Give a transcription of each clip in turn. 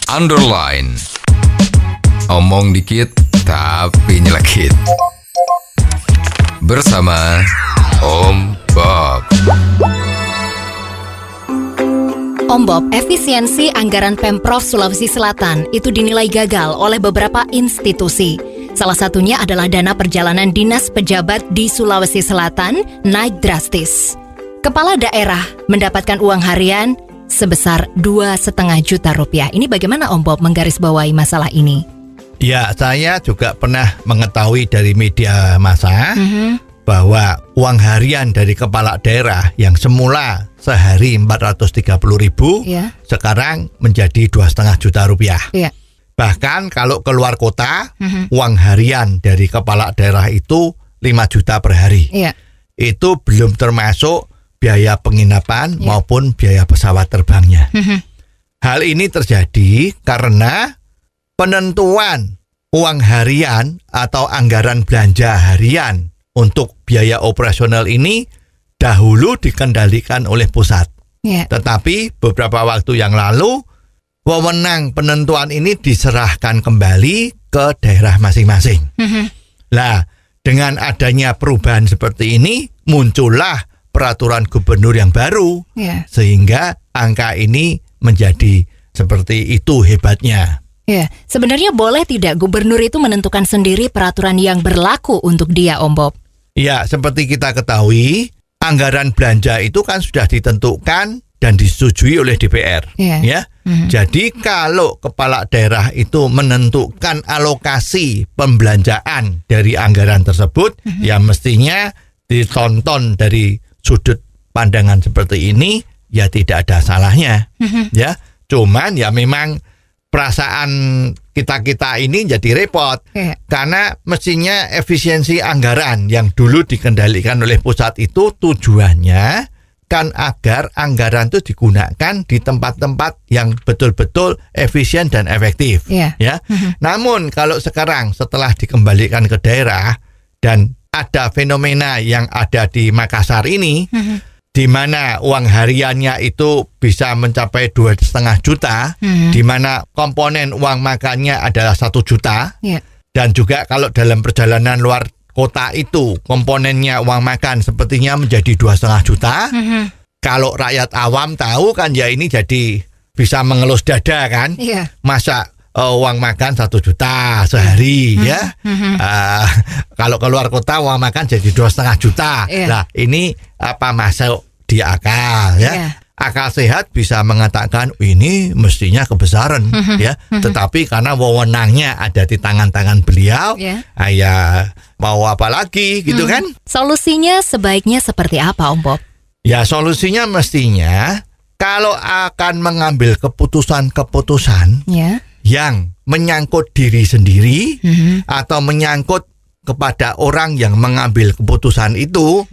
underline. Omong dikit tapi nyelekit. Bersama Om Bob. Om Bob, efisiensi anggaran Pemprov Sulawesi Selatan itu dinilai gagal oleh beberapa institusi. Salah satunya adalah dana perjalanan dinas pejabat di Sulawesi Selatan naik drastis. Kepala daerah mendapatkan uang harian sebesar 2,5 juta rupiah. Ini bagaimana Om Bob menggarisbawahi masalah ini? Ya, saya juga pernah mengetahui dari media massa bahwa uang harian dari kepala daerah yang semula sehari 430.000 sekarang menjadi 2,5 juta rupiah. Bahkan kalau keluar kota, uang harian dari kepala daerah itu 5 juta per hari. Itu belum termasuk biaya penginapan maupun biaya pesawat terbangnya. Hal ini terjadi karena penentuan uang harian atau anggaran belanja harian untuk biaya operasional ini dahulu dikendalikan oleh pusat. Tetapi beberapa waktu yang lalu, wewenang penentuan ini diserahkan kembali ke daerah masing-masing. Nah, dengan adanya perubahan seperti ini, muncullah peraturan gubernur yang baru, sehingga angka ini menjadi seperti itu hebatnya. Sebenarnya boleh tidak gubernur itu menentukan sendiri peraturan yang berlaku untuk dia, Om Bob? Ya, seperti kita ketahui, anggaran belanja itu kan sudah ditentukan dan disetujui oleh DPR. Jadi kalau kepala daerah itu menentukan alokasi pembelanjaan dari anggaran tersebut, ya mestinya ditonton dari sudut pandangan seperti ini, ya tidak ada salahnya. Ya, cuman ya memang perasaan kita ini jadi repot karena mestinya efisiensi anggaran yang dulu dikendalikan oleh pusat itu tujuannya kan agar anggaran itu digunakan di tempat-tempat yang betul-betul efisien dan efektif. Namun kalau sekarang setelah dikembalikan ke daerah dan ada fenomena yang ada di Makassar ini, di mana uang hariannya itu bisa mencapai 2,5 juta, di mana komponen uang makannya adalah 1 juta, dan juga kalau dalam perjalanan luar kota itu komponennya uang makan sepertinya menjadi 2,5 juta. Kalau rakyat awam tahu kan ya ini jadi bisa mengelus dada kan, masa uang makan 1 juta sehari ya. Kalau keluar kota uang makan jadi 2,5 juta. Nah ini apa masuk di akal ya. Akal sehat bisa mengatakan ini mestinya kebesaran ya. Tetapi karena wewenangnya ada di tangan-tangan beliau, ya mau apa lagi gitu kan. Solusinya sebaiknya seperti apa Om Bob? Ya solusinya mestinya kalau akan mengambil keputusan-keputusan yang menyangkut diri sendiri atau menyangkut kepada orang yang mengambil keputusan itu,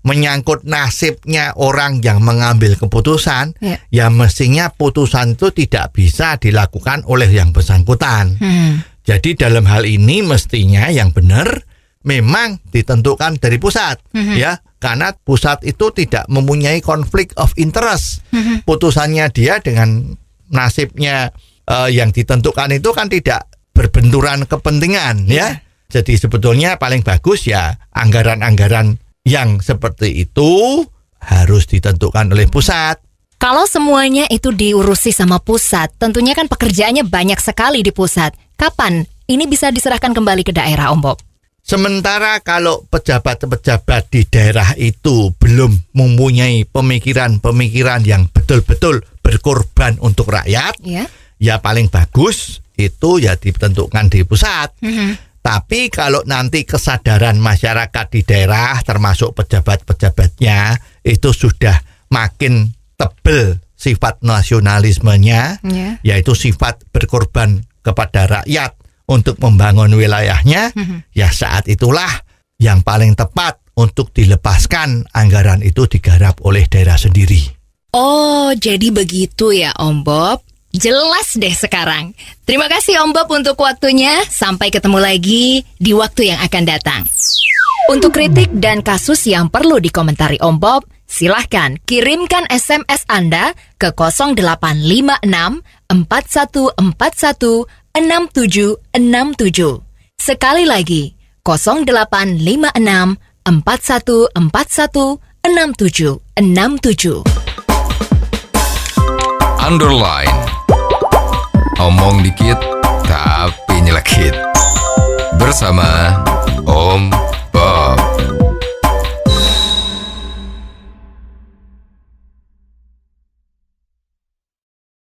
menyangkut nasibnya orang yang mengambil keputusan, ya mestinya putusan itu tidak bisa dilakukan oleh yang bersangkutan. Jadi dalam hal ini mestinya yang benar memang ditentukan dari pusat, ya, karena pusat itu tidak mempunyai konflik of interest. Putusannya dia dengan nasibnya yang ditentukan itu kan tidak berbenturan kepentingan, ya. Jadi sebetulnya paling bagus ya anggaran-anggaran yang seperti itu harus ditentukan oleh pusat. Kalau semuanya itu diurusi sama pusat, tentunya kan pekerjaannya banyak sekali di pusat. Kapan ini bisa diserahkan kembali ke daerah, Om Bob? Sementara kalau pejabat-pejabat di daerah itu belum mempunyai pemikiran-pemikiran yang betul-betul berkorban untuk rakyat, ya paling bagus itu ya ditentukan di pusat. Tapi kalau nanti kesadaran masyarakat di daerah termasuk pejabat-pejabatnya itu sudah makin tebal sifat nasionalismenya, yaitu sifat berkorban kepada rakyat untuk membangun wilayahnya, ya saat itulah yang paling tepat untuk dilepaskan anggaran itu digarap oleh daerah sendiri. Oh, jadi begitu ya Om Bob. Jelas deh sekarang. Terima kasih Om Bob untuk waktunya. Sampai ketemu lagi di waktu yang akan datang. Untuk kritik dan kasus yang perlu dikomentari Om Bob, silahkan kirimkan SMS Anda ke 0856 085641416767. Sekali lagi, 085641416767. Underline. Omong dikit tapi nyelekit. Bersama Om